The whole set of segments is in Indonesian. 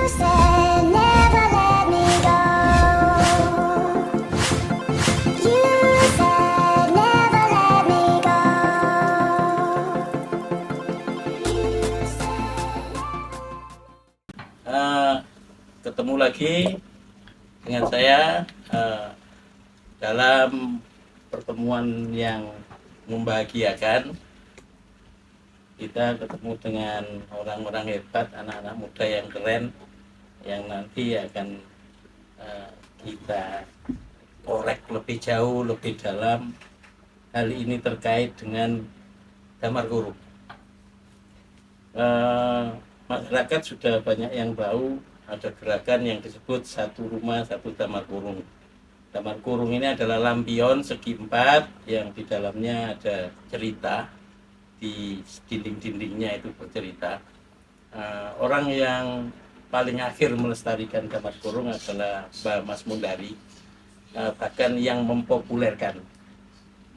said never let me go. You said never let me go. You said. Ketemu lagi dengan saya dalam pertemuan yang membahagiakan. Kita ketemu dengan orang-orang hebat, anak-anak muda yang keren, yang nanti akan kita korek lebih jauh, lebih dalam. Hal ini terkait dengan damar kurung. Masyarakat sudah banyak yang tahu ada gerakan yang disebut satu rumah satu damar kurung. Damar kurung ini adalah lampion segi empat yang di dalamnya ada cerita, di dinding-dindingnya itu bercerita. Orang yang paling akhir melestarikan damar kurung adalah Mbah Mas Mundari, bahkan yang mempopulerkan.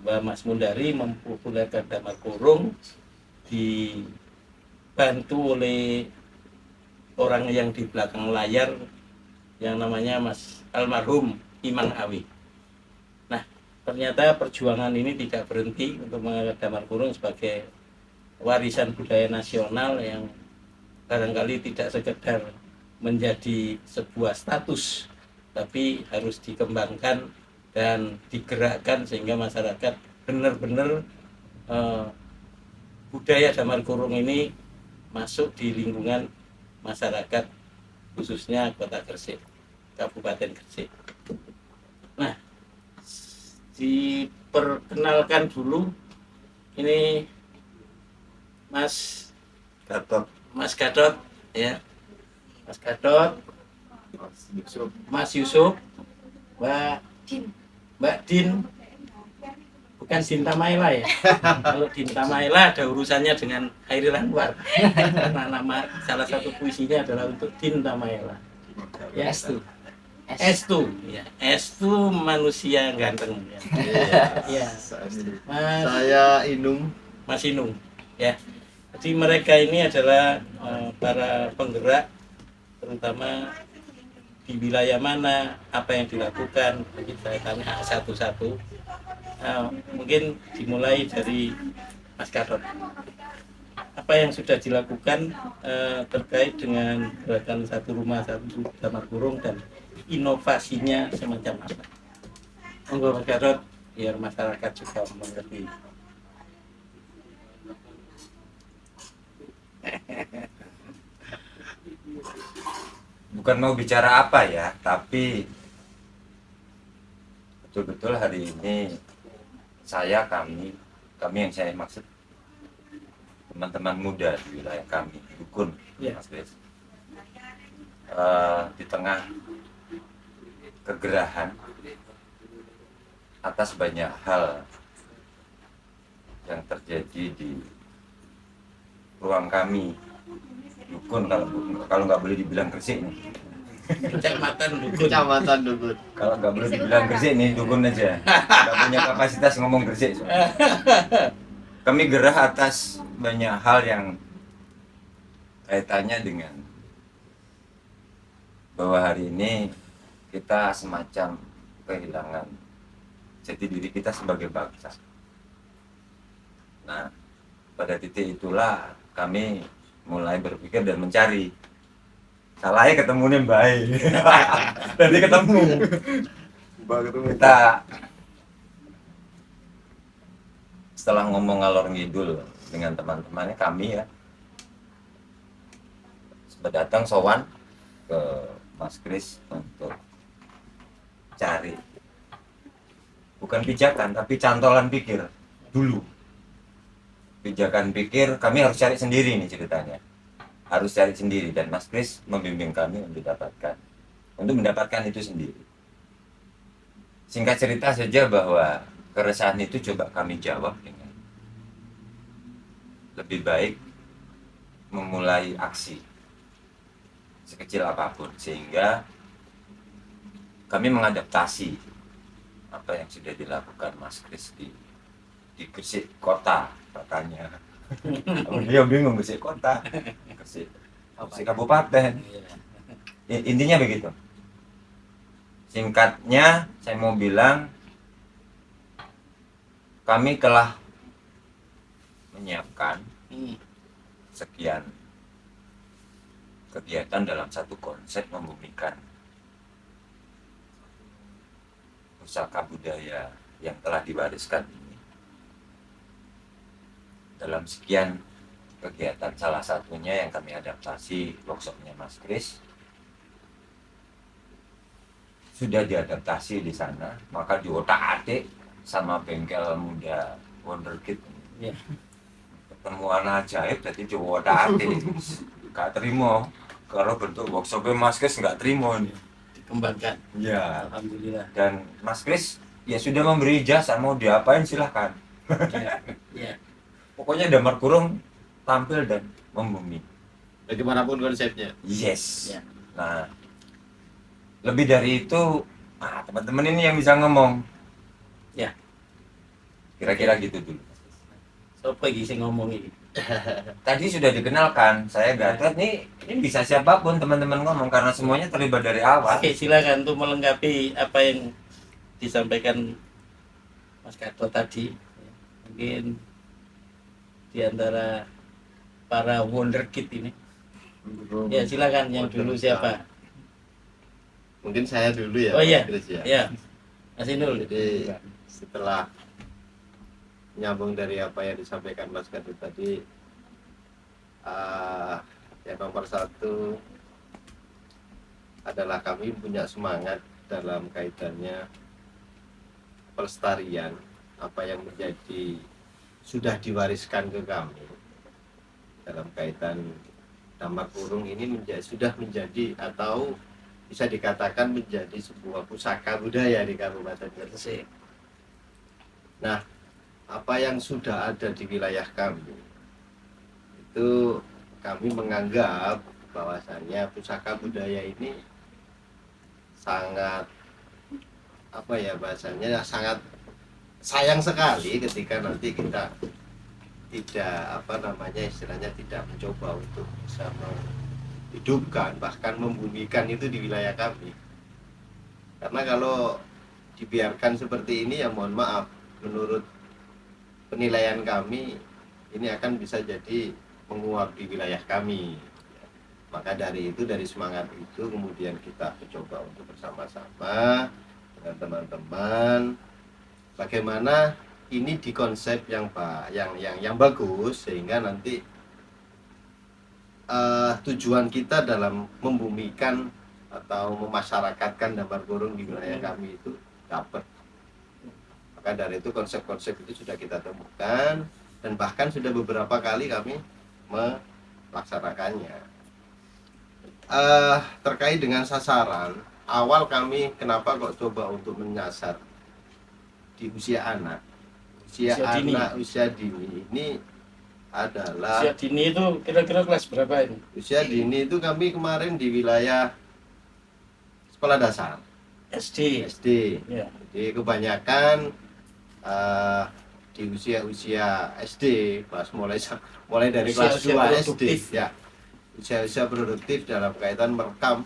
Mbah Mas Mundari mempopulerkan damar kurung dibantu oleh orang yang di belakang layar yang namanya Mas almarhum Imang Awi. Nah, ternyata perjuangan ini tidak berhenti untuk mengangkat damar kurung sebagai warisan budaya nasional yang barangkali tidak sekedar menjadi sebuah status, tapi harus dikembangkan dan digerakkan sehingga masyarakat benar-benar budaya damar kurung ini masuk di lingkungan masyarakat, khususnya Kota Gresik, Kabupaten Gresik. Nah, diperkenalkan dulu, ini Mas Gatot, ya, Mas Gatot, Mas Yusuf, Mbak Din, bukan Dinta Maela ya. Kalau Dinta Maela ada urusannya dengan Hairil Anwar. Karena nama salah satu puisinya adalah untuk Dinta Maela. Ya, Estu, ya, Estu manusia ganteng. Ya. Ya. Saya Inung. Mas Inung, ya. Jadi mereka ini adalah para penggerak, terutama di wilayah mana, apa yang dilakukan. Mungkin saya tanya satu-satu. Mungkin dimulai dari Mas Gatot. Apa yang sudah dilakukan terkait dengan gerakan satu rumah satu damar kurung dan inovasinya semacam apa? Monggo Mas Gatot, biar masyarakat juga mengerti. Bukan mau bicara apa ya, tapi betul-betul hari ini kami yang saya maksud teman-teman muda di wilayah kami, Dukun, Ya. Mas Kris, di tengah kegerahan atas banyak hal yang terjadi di ruang kami, Dukun, kalau nggak boleh dibilang Gresik nih. Kecamatan Dukun. Kalau nggak boleh dibilang Gresik nih, Dukun aja. Nggak punya kapasitas ngomong Gresik. Kami gerah atas banyak hal yang kaitannya dengan bahwa hari ini kita semacam kehilangan jati diri kita sebagai bangsa. Nah, pada titik itulah kami mulai berpikir dan mencari. Salahnya ketemu nih baik. Nanti ketemu. Kita setelah ngomong ngalor ngidul dengan teman-temannya kami ya, datang sowan ke Mas Kris untuk cari bukan pijakan tapi cantolan pikir dulu. Pijakan pikir kami harus cari sendiri nih ceritanya, harus cari sendiri, dan Mas Kris membimbing kami untuk mendapatkan itu sendiri. Singkat cerita saja bahwa keresahan itu coba kami jawab dengan lebih baik memulai aksi sekecil apapun, sehingga kami mengadaptasi apa yang sudah dilakukan Mas Kris di Gresik kota katanya. Dia bingung Gresik kota, Gresik kabupaten. Intinya begitu. Singkatnya saya mau bilang kami telah menyiapkan sekian kegiatan dalam satu konsep membumikan pusaka budaya yang telah diwariskan ini. Dalam sekian kegiatan, salah satunya yang kami adaptasi workshopnya Mas Kris, sudah diadaptasi di sana, maka diotak-atik sama bengkel muda Wonderkid. Ya. Pertemuan ajaib jadi diotak-atik. Gak terima. Kalau bentuk workshopnya Mas Kris nggak terima nih. Dikembangkan. Ya. Alhamdulillah. Dan Mas Kris ya sudah memberi jasa, mau diapain silahkan. Ya. Ya. Pokoknya Damar Kurung tampil dan membumi. Bagaimanapun konsepnya. Yes. Ya. Nah, lebih dari itu, teman-teman ini yang bisa ngomong. Ya. Kira-kira gitu dulu. Sopo iki sing ngomong iki? Tadi sudah dikenalkan, saya Gatot nih, ini bisa siapapun teman-teman ngomong karena semuanya terlibat dari awal. Oke, silakan untuk melengkapi apa yang disampaikan Mas Gatot tadi. Mungkin di antara para wonderkid ini. Ya, silakan yang dulu siapa? Mungkin saya dulu ya, Oh iya. Mas Kris ya. Ya. Mas Inul. Jadi setelah nyambung dari apa yang disampaikan Mas Gatot tadi, yang nomor satu adalah kami punya semangat dalam kaitannya pelestarian apa yang menjadi sudah diwariskan ke kami dalam kaitan Damar Kurung ini sudah menjadi atau bisa dikatakan menjadi sebuah pusaka budaya di Kabupaten Gresik. Nah, apa yang sudah ada di wilayah kami itu kami menganggap bahwasannya pusaka budaya ini sangat sangat sayang sekali ketika nanti kita tidak istilahnya tidak mencoba untuk bisa menghidupkan bahkan membumikan itu di wilayah kami. Karena kalau dibiarkan seperti ini ya mohon maaf, menurut penilaian kami ini akan bisa jadi menguap di wilayah kami. Maka dari semangat itu kemudian kita mencoba untuk bersama-sama dengan teman-teman bagaimana ini dikonsep yang bagus sehingga nanti tujuan kita dalam membumikan atau memasyarakatkan Damar Kurung di wilayah kami itu dapat. Maka dari itu konsep-konsep itu sudah kita temukan dan bahkan sudah beberapa kali kami melaksanakannya. Terkait dengan sasaran, awal kami kenapa kok coba untuk menyasar di usia anak, usia dini ini adalah Usia dini itu kira-kira kelas berapa ini? usia dini itu kami kemarin di wilayah sekolah dasar SD. SD. Ya. Jadi kebanyakan di usia SD, kelas mulai dari kelas Usia-usia 2 SD produktif. ya. Usia-usia produktif dalam kaitan merekam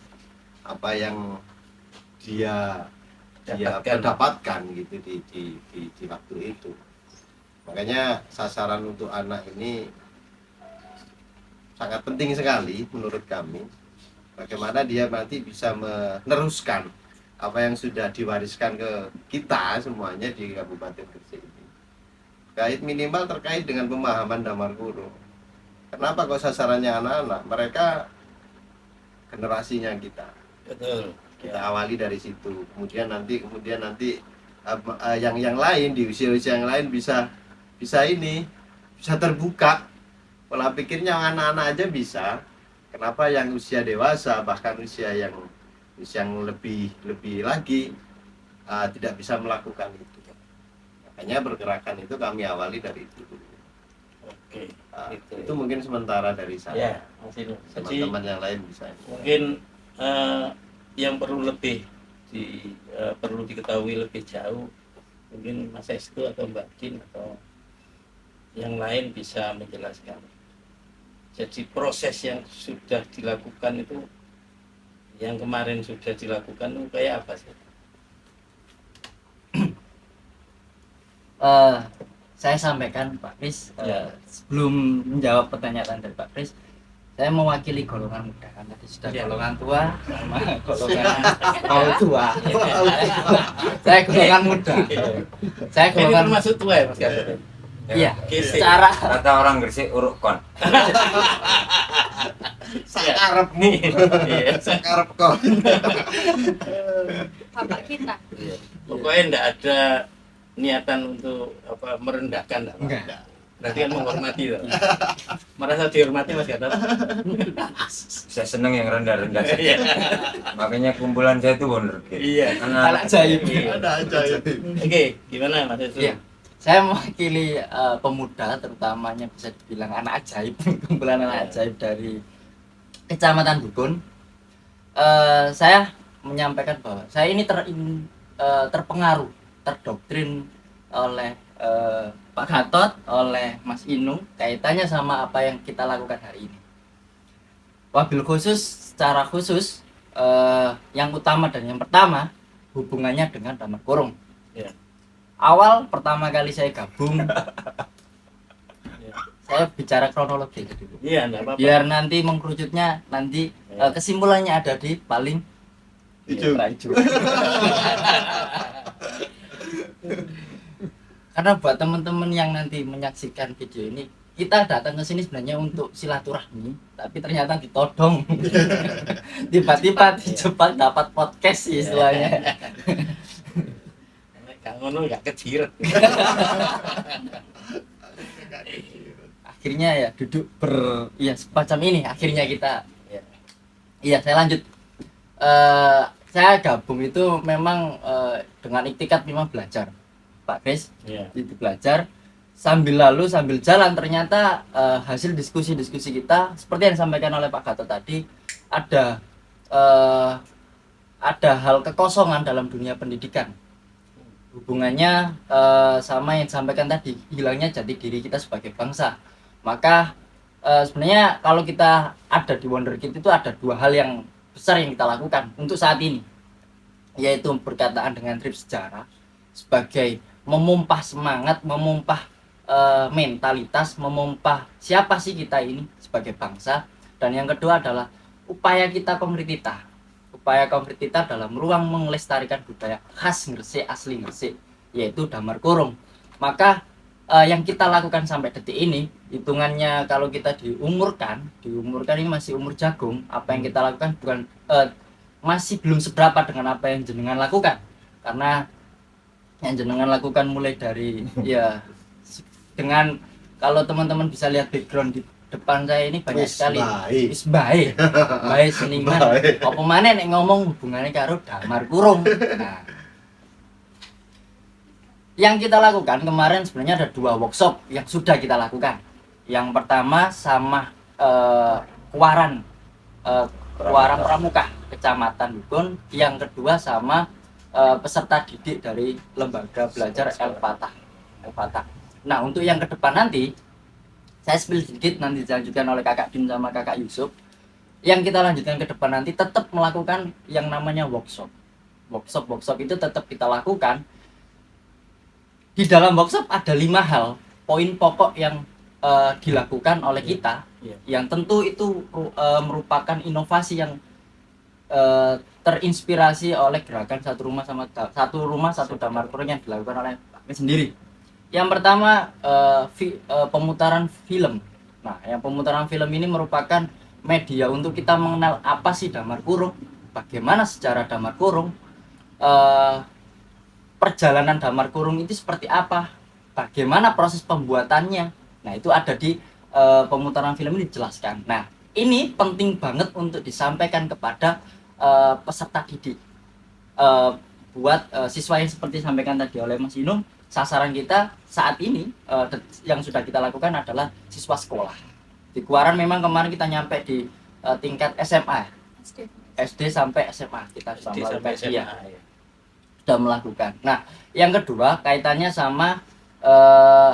apa yang dia dapatkan gitu di waktu itu. Makanya sasaran untuk anak ini sangat penting sekali menurut kami. Bagaimana dia nanti bisa meneruskan apa yang sudah diwariskan ke kita semuanya di Kabupaten Gresik ini. Minimal terkait dengan pemahaman Damar Kurung. Kenapa kok sasarannya anak-anak? Mereka generasinya kita. Betul. Kita awali dari situ. Kemudian nanti yang lain di usia-usia yang lain bisa terbuka. Pola pikirnya anak-anak aja bisa. Kenapa yang usia dewasa bahkan usia yang lebih lagi tidak bisa melakukan itu. Makanya pergerakan itu kami awali dari itu dulu. Oke. Itu mungkin sementara dari Ya, saya. Mas Inul. Jadi Teman-teman yang lain bisa. mungkin yang perlu perlu diketahui lebih jauh mungkin Mas Estu atau Mbak Din atau yang lain bisa menjelaskan. Jadi proses yang sudah dilakukan itu yang kemarin sudah dilakukan itu kayak apa sih? Saya sampaikan Pak Kris, Ya. sebelum menjawab pertanyaan dari Pak Kris, saya mewakili golongan muda kan tadi sudah Ya. golongan tua sama golongan kaum tua. Saya golongan muda. Saya Ini golongan termasuk tua ya Mas Gatot? iya. Gesek. Secara Kata orang Gresik uruk kon. Sakarep Nih, iya. sakarep kok. Bapak kita. Pokoknya enggak ada niatan untuk apa merendahkan enggak. Enggak. Berarti kan menghormati loh. Merasa dihormati Mas Gatot? Saya seneng yang rendah-rendah saja. Iya. Makanya kumpulan saya itu wonderkid. Iya. anak jaib. Ada aja ya. Oke, gimana Mas Yusuf? Iya. Saya mewakili pemuda, terutamanya bisa dibilang anak ajaib, kumpulan anak ajaib dari Kecamatan Dukun. Saya menyampaikan bahwa saya ini terpengaruh, terdoktrin oleh Pak Gatot, oleh Mas Inung, kaitannya sama apa yang kita lakukan hari ini. Wabil khusus, secara khusus, yang utama dan yang pertama hubungannya dengan Damar Kurung. Iya. Awal pertama kali saya gabung, Iya. saya bicara kronologi dulu. Iya, enggak apa-apa. Biar nanti mengkerucutnya, nanti Ya. kesimpulannya ada di paling Hijau. hijau. Karena buat teman-teman yang nanti menyaksikan video ini, kita datang ke sini sebenarnya untuk silaturahmi, tapi ternyata ditodong. Tiba-tiba di Jepang dapat podcast sih istilahnya. Kang ngono enggak kecil. Akhirnya ya duduk ya semacam ini. Akhirnya kita iya saya lanjut. Saya gabung itu memang dengan iktikat memang belajar, Pak Kris. Iya. Itu belajar sambil jalan ternyata hasil diskusi-diskusi kita seperti yang disampaikan oleh Pak Gatot tadi, ada hal kekosongan dalam dunia pendidikan. Hubungannya sama yang disampaikan tadi, hilangnya jati diri kita sebagai bangsa. Maka sebenarnya kalau kita ada di Wonderkid itu ada dua hal yang besar yang kita lakukan untuk saat ini, yaitu berkaitan dengan trip sejarah sebagai memumpah semangat, memumpah mentalitas, memumpah siapa sih kita ini sebagai bangsa. Dan yang kedua adalah upaya konkret kita dalam ruang melestarikan budaya khas Gresik, asli Gresik, yaitu Damar Kurung. Maka yang kita lakukan sampai detik ini, hitungannya kalau kita diumurkan ini masih umur jagung. Apa yang kita lakukan bukan masih belum seberapa dengan apa yang jenengan lakukan, karena yang jenengan lakukan mulai dari ya dengan, kalau teman-teman bisa lihat background di depan saya ini banyak Wis sekali baik. wis baik seniman Baik. apa maneh nek ngomong hubungannya karo Damar Kurung. Nah, yang kita lakukan kemarin sebenarnya ada 2 workshop yang sudah kita lakukan. Yang pertama sama Kuaran Pramuka Kecamatan Dukun, yang kedua sama peserta didik dari lembaga belajar El Fatah. Nah, untuk yang ke depan nanti saya spill sedikit, nanti dilanjutkan oleh Kakak Dim sama Kakak Yusuf. Yang kita lanjutkan ke depan nanti tetap melakukan yang namanya workshop itu tetap kita lakukan. Di dalam workshop ada 5 hal poin pokok yang dilakukan oleh kita, yang tentu itu merupakan inovasi yang terinspirasi oleh gerakan satu rumah satu Damar Kurung yang dilakukan oleh kami sendiri. Yang pertama pemutaran film. Nah, yang pemutaran film ini merupakan media untuk kita mengenal apa sih Damar Kurung, bagaimana sejarah Damar Kurung, perjalanan Damar Kurung itu seperti apa, bagaimana proses pembuatannya. Nah, itu ada di pemutaran film ini dijelaskan. Nah, ini penting banget untuk disampaikan kepada peserta didik, buat siswa yang seperti disampaikan tadi oleh Mas Inung. Sasaran kita saat ini yang sudah kita lakukan adalah siswa sekolah. Di Kuaran memang kemarin kita nyampe di tingkat SMA, SD sampai SMA kita sudah melakukan, sudah melakukan. Nah, yang kedua kaitannya sama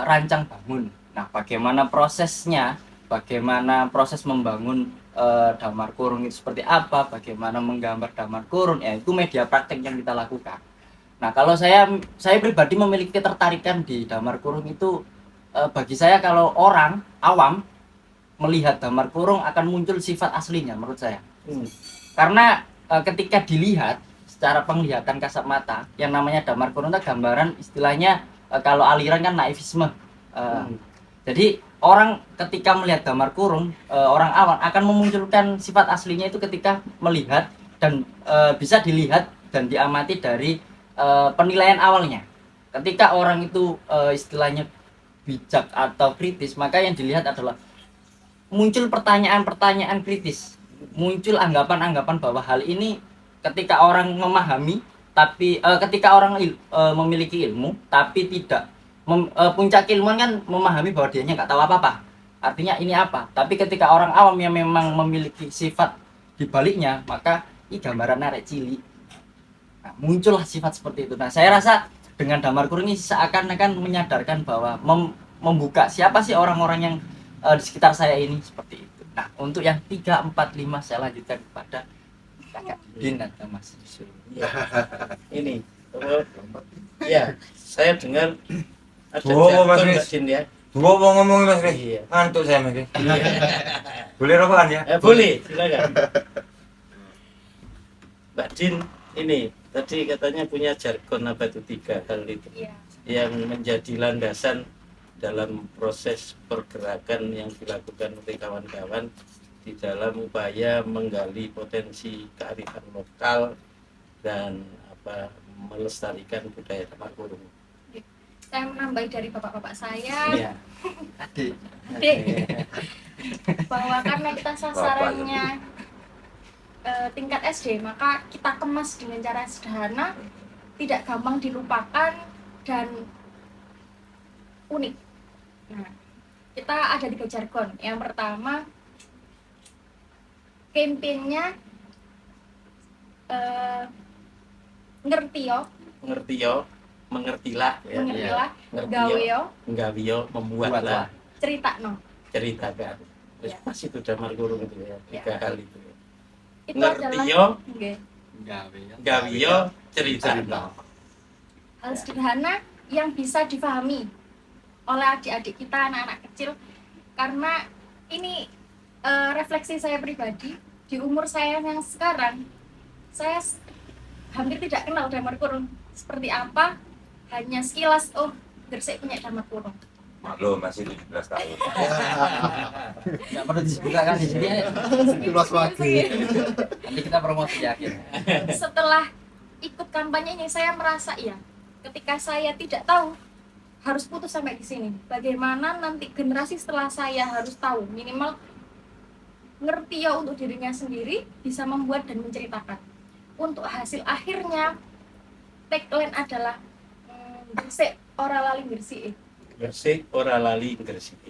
rancang bangun. Nah, bagaimana prosesnya, bagaimana proses membangun damar kurung itu seperti apa, bagaimana menggambar damar kurung, ya itu media praktek yang kita lakukan. Nah, kalau saya pribadi memiliki ketertarikan di damar kurung itu, bagi saya kalau orang awam melihat damar kurung akan muncul sifat aslinya menurut saya. Karena ketika dilihat secara penglihatan kasat mata, yang namanya damar kurung itu gambaran istilahnya, kalau aliran kan naifisme. Jadi orang ketika melihat damar kurung, orang awam akan memunculkan sifat aslinya itu ketika melihat dan bisa dilihat dan diamati dari penilaian awalnya. Ketika orang itu istilahnya bijak atau kritis, maka yang dilihat adalah muncul pertanyaan-pertanyaan kritis, muncul anggapan-anggapan bahwa hal ini ketika orang memahami, tapi ketika orang memiliki ilmu tapi tidak puncak ilmuwan kan memahami bahwa dianya nggak tahu apa-apa, artinya ini apa. Tapi ketika orang awam yang memang memiliki sifat dibaliknya, maka ini gambaran arek cilik. Nah, muncullah sifat seperti itu. Nah, saya rasa dengan damar kurung ini seakan-akan menyadarkan bahwa membuka siapa sih orang-orang yang di sekitar saya ini, seperti itu. Nah, untuk yang 3, 4, 5 saya lanjutkan kepada Kakak Didin atau Mas Yusuf. Ya. Ini ya, saya dengar ada Oh, Mas jargon Riz. Mbak Din ya. Dua mau ngomongin Mas Riz. Iya. Ngantuk saya Mas Riz. Boleh rokokan ya? Boleh, silakan. Mbak Din, ini tadi katanya punya jargon apa itu 3 hal itu yang menjadi landasan dalam proses pergerakan yang dilakukan oleh kawan-kawan di dalam upaya menggali potensi kearifan lokal dan melestarikan budaya damar kurung. Saya menambahi dari bapak-bapak saya, Iya. Adik. Adik. Bahwa karena kita sasarannya tingkat SD, maka kita kemas dengan cara sederhana, tidak gampang dilupakan dan unik. Nah, kita ada 3 jargon. Yang pertama, campaign-nya ngerti yo, mengertilah ya. mengertilah, Ngerti gawe yo, yo, nggawiyo, membuatlah, cerita no. ceritakan. Terus Ya. pas itu damar kurung itu ya, 3 hal itu ya. Itu Ngerti adalah yo, nggih, nggawiyo, cerita. hal sederhana yang bisa difahami oleh adik-adik kita, anak-anak kecil. Karena ini refleksi saya pribadi, di umur saya yang sekarang, saya hampir tidak kenal damar kurung seperti apa, hanya sekilas, oh Gresik punya damar kurung. Maklum masih 17 tahun. Nggak perlu disebutkan di sini. Luas lagi. Nanti kita promosi di akhir. Setelah ikut kampanye ini, saya merasa ya, ketika saya tidak tahu, harus putus sampai di sini. Bagaimana nanti generasi setelah saya harus tahu, minimal ngerti ya untuk dirinya sendiri, bisa membuat dan menceritakan. Untuk hasil akhirnya, tagline adalah Gresik ora lali Gresik. Gresik ora lali Gresik.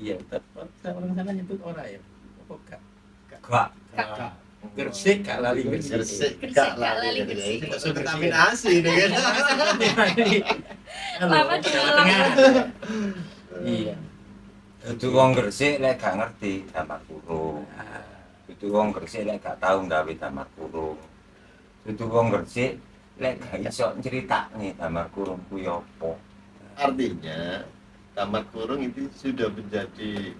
Iya, tapi orang sana nyebut ora ya. Apa kak? Gak. Gresik gak lali Gresik. Gresik Gresik gak gak lali lali Gresik. Gresik. Masuk kontaminasi ini kan. Lama di malam. Iya. Itu wong Gresik lek gak ngerti damar kurung. Itu wong Gresik lek gak tau gawe damar kurung. Itu wong Gresik lek gak iso nyeritakne damar kurung kuwi apa. Artinya damar kurung itu sudah menjadi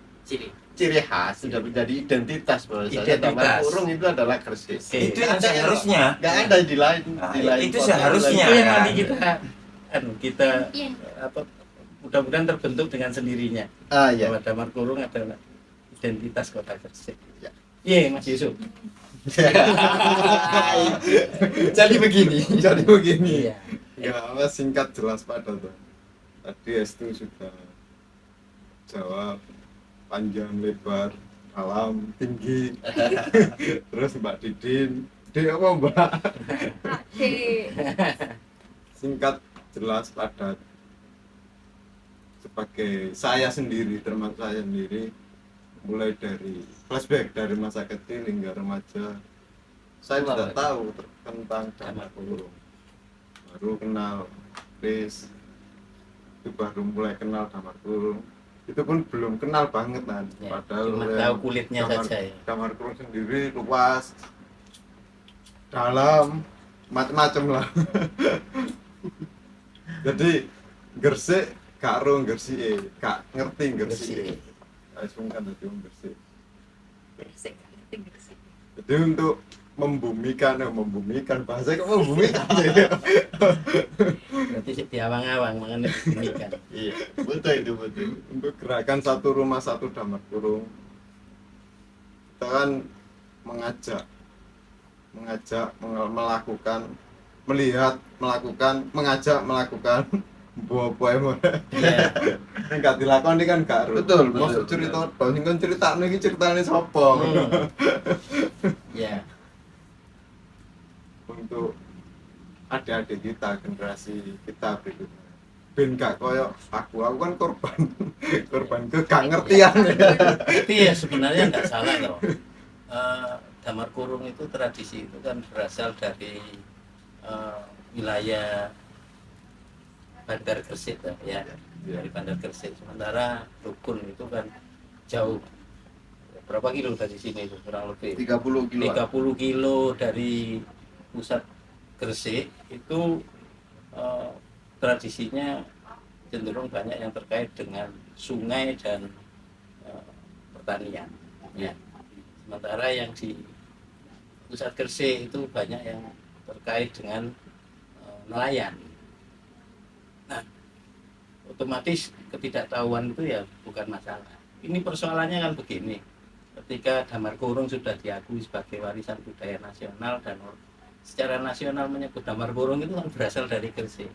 Ciri khas, sudah menjadi identitas bahwasanya Identitas. damar kurung itu adalah Gresik. Oke. Itu yang seharusnya. Nggak ada di lain, Nah, di lain itu kota, seharusnya. Itu yang kan? nanti kita Iya. mudah-mudahan terbentuk dengan sendirinya. Ya. Bahwa damar kurung adalah identitas kota Gresik. Ya. Iya, Mas Yusuf. Jadi begini. Iya. Ya, mas singkat jelas padat. Tadi Estu sudah jawab panjang lebar, dalam, tinggi. Terus Mbak Didin, apa Mbak? Adik. Singkat jelas padat. Sebagai saya sendiri, termasuk saya sendiri, mulai dari flashback dari masa kecil hingga remaja, saya tidak tahu tentang damar kurung. Baru kenal Chris, itu baru mulai kenal damar kurung. itu pun belum kenal banget kan. Ya, Padahal cuma yang tahu kulitnya kamar, saja ya. kamar kurung sendiri luas, dalam, macam-macam lah. Jadi gresik gak ro gresike, gak ngerti gresike. Wis sungkan dadi wong gresik. Gresik, ngerti gresik. Jadi untuk membumikan bahasa kok membumikan ya. Berarti sih diawang-awang mengenai ini kan. Iya, betul itu betul. Untuk gerakan satu rumah satu damar kurung, kita kan mengajak melakukan, melihat, melakukan, mengajak melakukan buah-buah Iya. enggak dilakoni kan gak ro. Betul, Masuk betul, cerita tok sing kon critakno iki ceritane sapa. Ya. Untuk adik-adik kita, generasi kita berikutnya, ben gak koyo aku kan korban gak ngertian. Tapi ya sebenarnya nggak salah loh. Damar kurung itu tradisi itu kan berasal dari wilayah Bandar Gresik ya, dari Bandar Gresik. Sementara Dukun itu kan jauh, berapa kilo dari sini itu kurang lebih 30 kilo. 30 kilo dari pusat Gresik itu. Tradisinya cenderung banyak yang terkait dengan sungai dan pertanian ya. Sementara yang di pusat Gresik itu banyak yang terkait dengan nelayan. Nah, otomatis ketidaktahuan itu ya bukan masalah. Ini persoalannya kan begini, ketika Damar Kurung sudah diakui sebagai warisan budaya nasional dan secara nasional menyebut Damar Kurung itu kan berasal dari Gresik.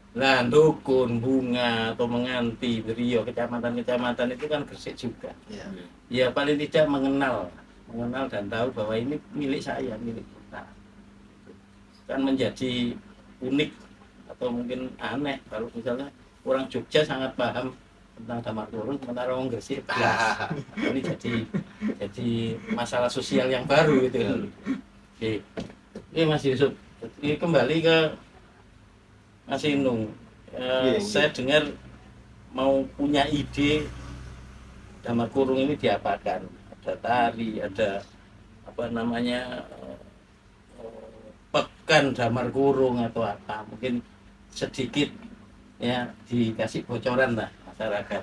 Nah, Dukun, Bunga, atau Menganti, Berio, kecamatan-kecamatan itu kan Gresik juga. Iya. Ya paling tidak mengenal dan tahu bahwa ini milik saya, milik kita. Kan menjadi unik atau mungkin aneh kalau misalnya orang Jogja sangat paham tentang Damar Kurung, sementara orang Gresik belas. Ini jadi masalah sosial yang baru gitu. Oke. Ini Mas Yusuf, ini kembali ke Mas Inung. Saya dengar mau punya ide Damar Kurung ini diapakan? Ada tari, ada apa namanya pekan Damar Kurung atau apa? Mungkin sedikit ya dikasih bocoran lah masyarakat.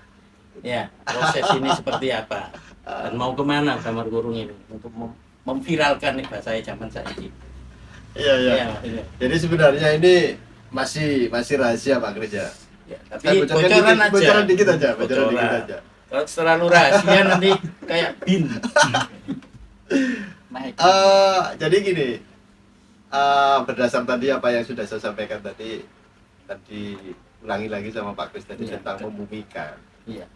Ya, proses ini seperti apa? Dan mau kemana Damar Kurung ini untuk memviralkan nih bahasa zaman saya ini? Iya, iya. Ya. Jadi sebenarnya ini masih rahasia Pak Kris ya. Ya, tapi Saya bocoran aja. bocoran dikit aja, bocoran Bocoran. dikit aja. Kalau terlalu rahasia nanti kayak bin. Naik. Jadi gini, berdasar tadi apa yang sudah saya sampaikan tadi ulangi lagi sama Pak Kris tadi Iya, tentang betul. membumikan. Iya.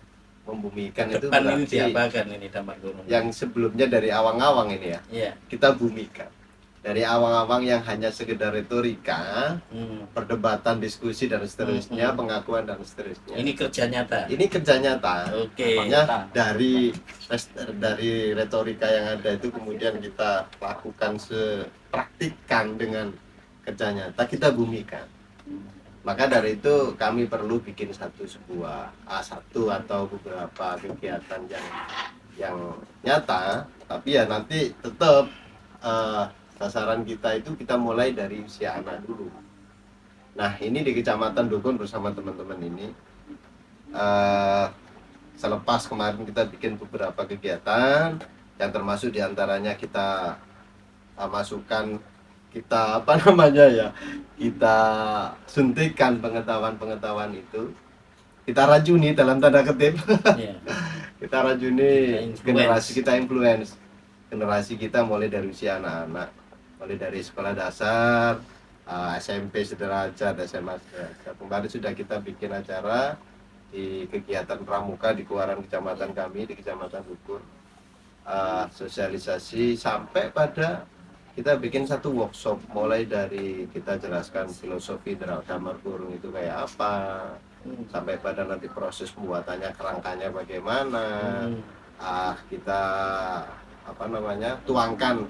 Membumikan itu Depan ini berarti diapakan ini Damar Kurung? yang sebelumnya dari awang-awang ini ya, Iya. kita bumikan. Dari awang-awang yang hanya sekedar retorika, perdebatan, diskusi dan seterusnya, pengakuan dan seterusnya. Ini kerja nyata. Ini kerja nyata. Oke. Makanya dari retorika yang ada itu kemudian kita lakukan praktikkan dengan kerja nyata, kita bumikan. Maka dari itu kami perlu bikin satu atau beberapa kegiatan yang nyata, tapi ya nanti tetap sasaran kita itu kita mulai dari usia anak dulu. Nah, ini di Kecamatan Dukun bersama teman-teman ini selepas kemarin kita bikin beberapa kegiatan yang termasuk diantaranya kita masukkan, kita kita suntikan pengetahuan itu, kita rajuni dalam tanda kutip. Iya. Kita rajuni Kita kita influence generasi kita mulai dari usia anak-anak, mulai dari sekolah dasar, SMP sederajat, SMA sederajat. Kemarin sudah kita bikin acara di kegiatan pramuka di keluaran kecamatan kami di Kecamatan Dukun, sosialisasi sampai pada kita bikin satu workshop, mulai dari kita jelaskan filosofi Damar Kurung itu kayak apa, sampai pada nanti proses pembuatannya, kerangkanya bagaimana, kita tuangkan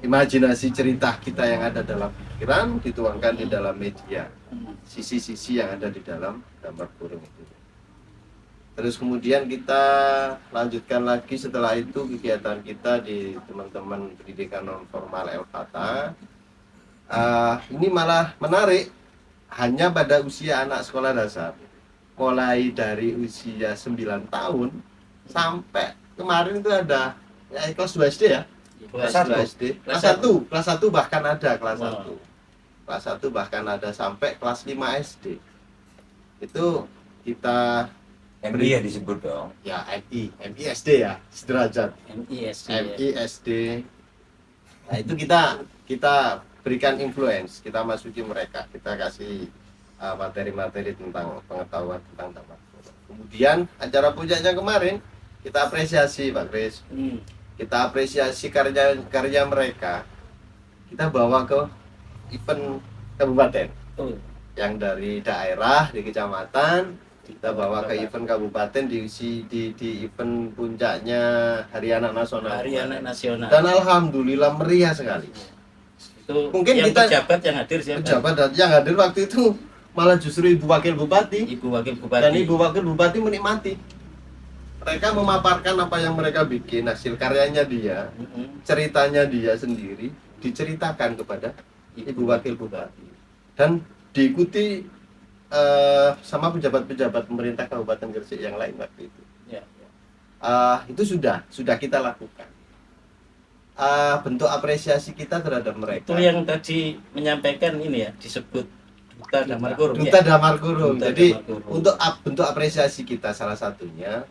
imajinasi cerita kita yang ada dalam pikiran, dituangkan di dalam media, sisi-sisi yang ada di dalam Damar Kurung itu. Terus kemudian kita lanjutkan lagi setelah itu kegiatan kita di teman-teman pendidikan non formal El-Fatah. Ini malah menarik, hanya pada usia anak sekolah dasar, mulai dari usia 9 tahun sampai kemarin itu ada ya, kelas 2 SD ya. Kelas 2 SD. Kelas 1 bahkan ada kelas 1. Kelas 1 bahkan ada sampai kelas 5 SD. Itu kita MI ya disebut dong. ya MI SD ya, sederajat. MISD. MI SD. Nah, itu kita berikan influence, kita masuki mereka, kita kasih materi-materi tentang pengetahuan tentang tamat. Kemudian acara puncaknya kemarin kita apresiasi Pak Kris. Kita apresiasi karya mereka. Kita bawa ke event kabupaten. Yang dari daerah di kecamatan kita bawa ke event kabupaten di event puncaknya Hari Anak Nasional. Hari Anak Nasional. Dan alhamdulillah meriah sekali. Itu Mungkin yang kita- pejabat yang hadir siapa? Pejabat yang hadir waktu itu malah justru Ibu Wakil Bupati Ibu Wakil dan Bupati. Ibu Wakil Bupati menikmati. Mereka memaparkan apa yang mereka bikin, hasil karyanya dia, ceritanya dia sendiri diceritakan kepada Ibu Wakil Bupati dan diikuti sama pejabat-pejabat pemerintah Kabupaten Gresik yang lain waktu itu. Ya. Itu sudah kita lakukan. Bentuk apresiasi kita terhadap mereka. Itu yang tadi menyampaikan ini ya, disebut Duta Damar Kurung. Duta ya? Damar Kurung. Duta Jadi Damar Kurung. untuk bentuk apresiasi kita salah satunya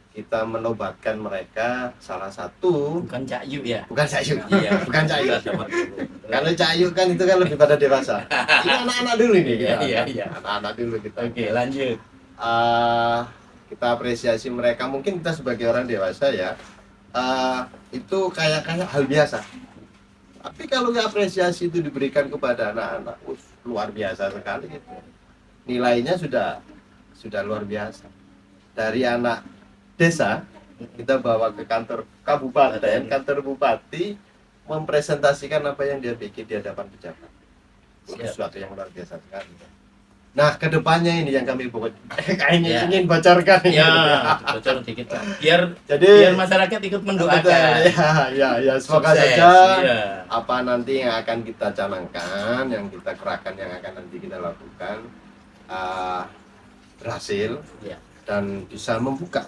kita menobatkan mereka salah satu Bukan Cak Yu ya. bukan Cayu, Iya, bukan Cayu. Duta Damar Kurung. Kalau Cayu kan itu kan lebih pada dewasa. Ini anak-anak dulu ini. Iya. Anak-anak dulu kita. Oke, lanjut. Kita apresiasi mereka. Mungkin kita sebagai orang dewasa ya, itu kayak hal biasa. Tapi kalau apresiasi itu diberikan kepada anak-anak, luar biasa sekali itu. Nilainya sudah luar biasa. Dari anak desa kita bawa ke kantor kabupaten, kantor bupati, mempresentasikan apa yang dia bikin di hadapan pejabat. Siap. Sesuatu yang luar biasa sekali. Nah, kedepannya ini yang kami Ya. ingin bocorkan. Ya, bocor dikit lah. Biar Jadi masyarakat ikut mendoakan. ya, semoga Sukses, saja iya. apa nanti yang akan kita canangkan, yang kita kerahkan, yang akan nanti kita lakukan berhasil Ya. dan bisa membuka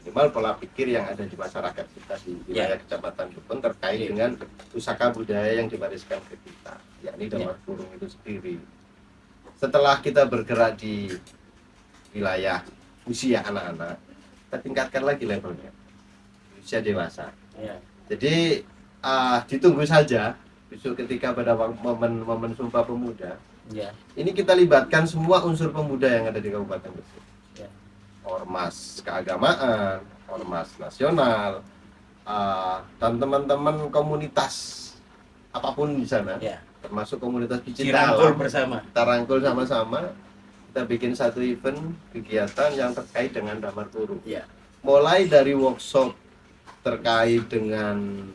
minimal pola pikir yang ada di masyarakat kita di wilayah Kecamatan Dukun terkait Ya. dengan pusaka budaya yang diwariskan ke kita, yakni Damar Kurung itu sendiri. Setelah kita bergerak di wilayah usia anak-anak, kita tingkatkan lagi levelnya usia dewasa. Ya. Jadi ditunggu saja besok ketika pada momen Sumpah Pemuda. Ya. Ini kita libatkan semua unsur pemuda yang ada di Kabupaten Gresik. Ya. Ormas keagamaan, ormas nasional, dan teman-teman komunitas apapun di sana, Ya. termasuk komunitas pecinta Dirangkul alam. bersama. Kita rangkul sama-sama. Kita bikin satu event kegiatan yang terkait dengan Damar Kurung. Ya. Mulai dari workshop terkait dengan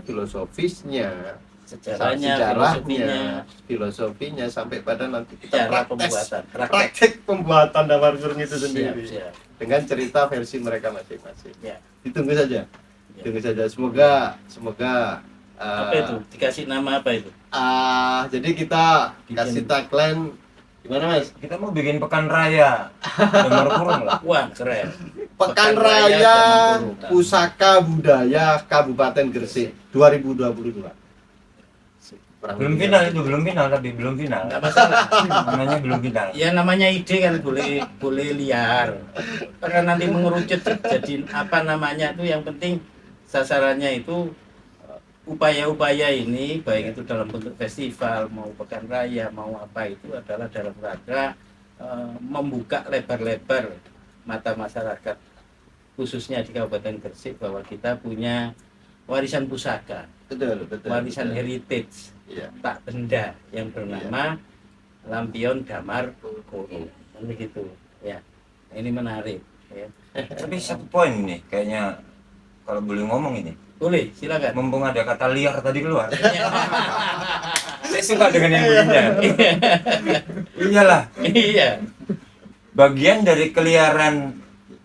filosofisnya, Sejarahnya, filosofinya sampai pada nanti kita cara praktek pembuatan. pembuatan Damar Kurung itu sendiri Siap. dengan cerita versi mereka masing-masing. Ya. Ditunggu saja, Ya. tunggu saja. Semoga Apa itu? Dikasih nama apa itu? jadi kita Bikin. kasih tagline gimana Mas? Kita mau bikin pekan raya Damar Kurung lah. Wah, keren. Pekan Pekan Raya Raya Damar Kurung. Pusaka Budaya Kabupaten Gresik 2022. Belum final itu, belum final tapi belum final. Nggak masalah. Namanya belum final. Ya namanya ide kan boleh liar. Karena nanti mengerucut jadi apa namanya itu yang penting sasarannya itu upaya-upaya ini baik itu dalam bentuk festival mau pekan raya mau apa itu adalah dalam rangka membuka lebar-lebar mata masyarakat khususnya di Kabupaten Gresik bahwa kita punya warisan pusaka, Betul. warisan betul. heritage Iya. tak benda yang bernama Lampion Damar Kurung. Begitu ya. Ini menarik ya. Tapi satu poin nih kayaknya kalau boleh ngomong ini. Boleh, silakan. Mumpung ada kata liar tadi keluar. Saya suka dengan yang begini. Iyalah. Iya. bagian dari keliaran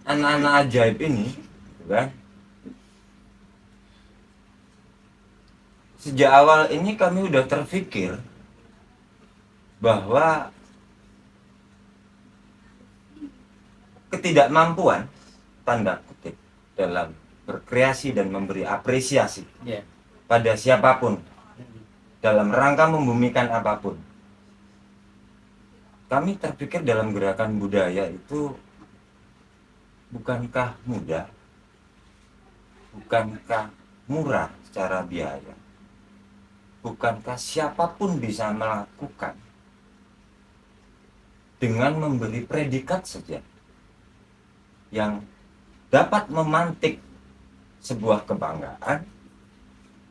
anak-anak ajaib ini, kan? Sejak awal ini kami udah terpikir bahwa ketidakmampuan tanda kutip dalam berkreasi dan memberi apresiasi Ya. pada siapapun dalam rangka membumikan apapun. Kami terpikir dalam gerakan budaya itu bukankah mudah, bukankah murah secara biaya, bukankah siapapun bisa melakukan dengan memberi predikat saja yang dapat memantik sebuah kebanggaan,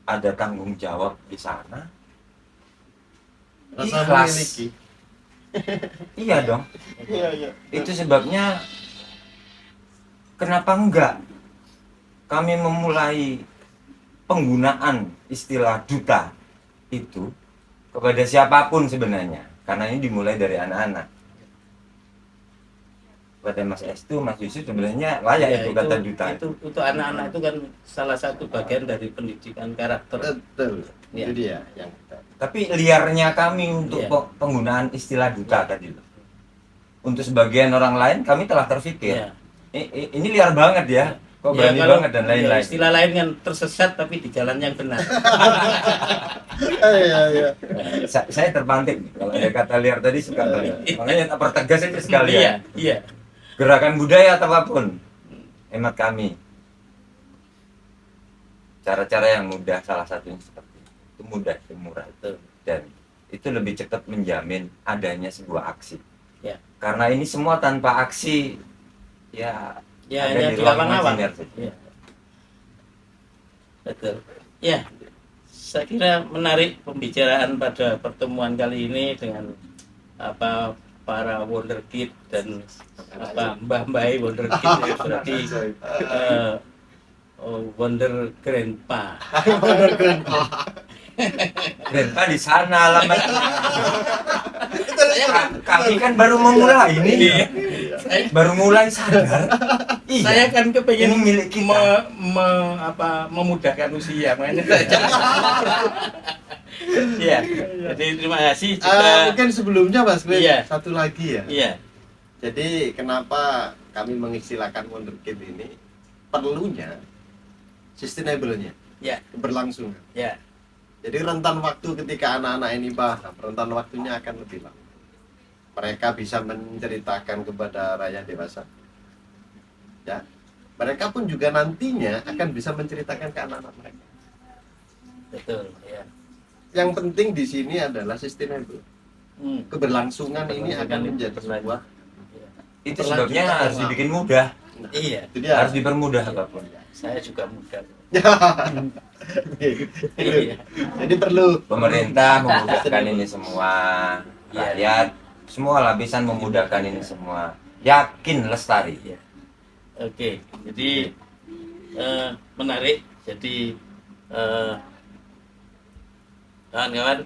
ada tanggung jawab di sana, Rasa ikhlas. memiliki. Iya dong. Iya. Itu sebabnya kenapa enggak kami memulai penggunaan istilah duta itu kepada siapapun sebenarnya, karena ini dimulai dari anak-anak. Pada Mas Estu, Mas Yusuf sebenarnya layak Ya, itu kata duta. itu anak-anak itu kan salah satu bagian dari pendidikan karakter. Betul. Iya. Itu dia yang kita. Tapi liarnya kami untuk Iya. penggunaan istilah duta tadi loh. Untuk sebagian orang lain kami telah terpikir. Ya. Ini liar banget ya. Kok Ya, berani kalau- banget dan ya, lain-lain. istilah lain kan tersesat tapi di jalan yang benar. Iya. Saya terpantik nih. Kalau ada kata liar tadi suka banget. Makanya tak pertegas itu sekalian. Iya, iya. Gerakan budaya atau apapun, hemat kami, cara-cara yang mudah salah satunya seperti itu mudah, itu murah, Betul. dan itu lebih cepat menjamin adanya sebuah aksi. Ya. Karena ini semua tanpa aksi, ya Ya, ada hanya di di ruang awang-awang. imajiner saja. Ya. Betul. Ya, saya kira menarik pembicaraan pada pertemuan kali ini dengan para wonderkid dan mbah-mbah wonderkid ya, berarti wonder grandpa. Grandpa di sana alamat. Kami kan baru memulai ini, baru mulai sadar. Iya. Saya kan kepengen Ini milik kita. memudahkan usia, makanya saya ya. Jadi terima kasih juga. Mungkin sebelumnya Mas Chris, Iya. satu lagi ya. Iya, Jadi kenapa kami mengistilahkan wonderkid ini perlunya sustainable-nya, ya, keberlangsungan. ya. Jadi rentan waktu ketika anak-anak ini paham, rentan waktunya akan lebih lama. Mereka bisa menceritakan kepada rakyat dewasa. Ya. Mereka pun juga nantinya akan bisa menceritakan ke anak-anak mereka. Betul, ya. Yang penting di sini adalah sustainable. Keberlangsungan ini akan menjadi sebuah Itu sebabnya harus dibikin mudah, Iya, itu dia. harus dipermudah apapun. saya juga muda. Iya. Jadi perlu Pemerintah memudahkan ini semua, Iya. rakyat semua lapisan memudahkan ini semua. Yakin lestari. Iya. Oke, jadi menarik. Jadi kawan-kawan,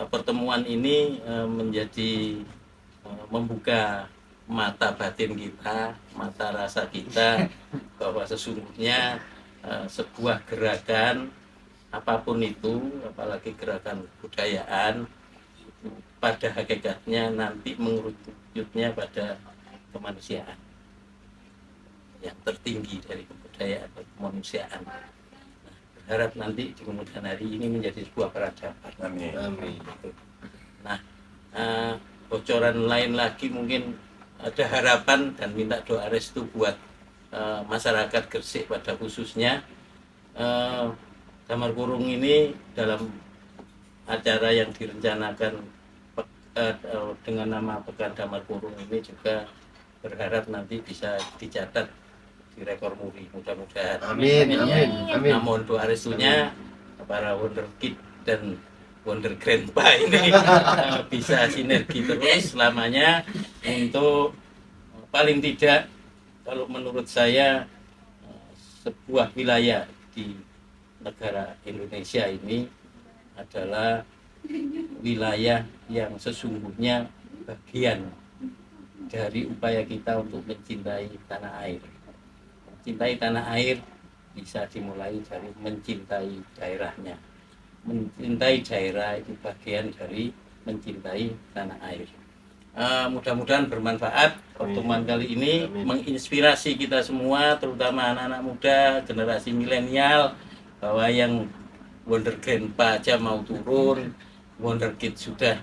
pertemuan ini menjadi membuka mata batin kita, mata rasa kita bahwa sesungguhnya sebuah gerakan apapun itu, apalagi gerakan kebudayaan, pada hakikatnya nanti mengerujutnya pada kemanusiaan yang tertinggi dari kebudayaan dan kemanusiaan. Berharap nanti di kemudian hari ini menjadi sebuah peradaban. Amin. Amin. Nah, bocoran lain lagi mungkin ada harapan dan minta doa restu buat masyarakat Gresik pada khususnya. Damar Kurung ini dalam acara yang direncanakan dengan nama Pekan Damar Kurung ini juga berharap nanti bisa dicatat di rekor muri, mudah-mudahan. Amin. Ya. Amin. Namun doa restunya para wonderkid dan wonder grandpa ini bisa sinergi terus selamanya untuk paling tidak kalau menurut saya sebuah wilayah di negara Indonesia ini adalah wilayah yang sesungguhnya bagian dari upaya kita untuk mencintai tanah air. Mencintai tanah air bisa dimulai dari mencintai daerahnya. Mencintai daerah itu bagian dari mencintai tanah air. Mudah-mudahan bermanfaat pertemuan kali ini, menginspirasi kita semua, terutama anak-anak muda, generasi milenial, bahwa yang Wonder Grandpa aja mau turun, Wonder Kid sudah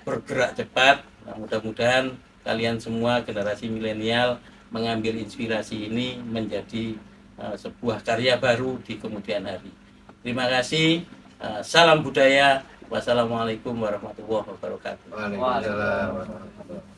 bergerak cepat. Nah, mudah-mudahan kalian semua generasi milenial mengambil inspirasi ini menjadi sebuah karya baru di kemudian hari. Terima kasih. Salam budaya. Wassalamualaikum warahmatullahi wabarakatuh. Waalaikumsalam warahmatullahi wabarakatuh.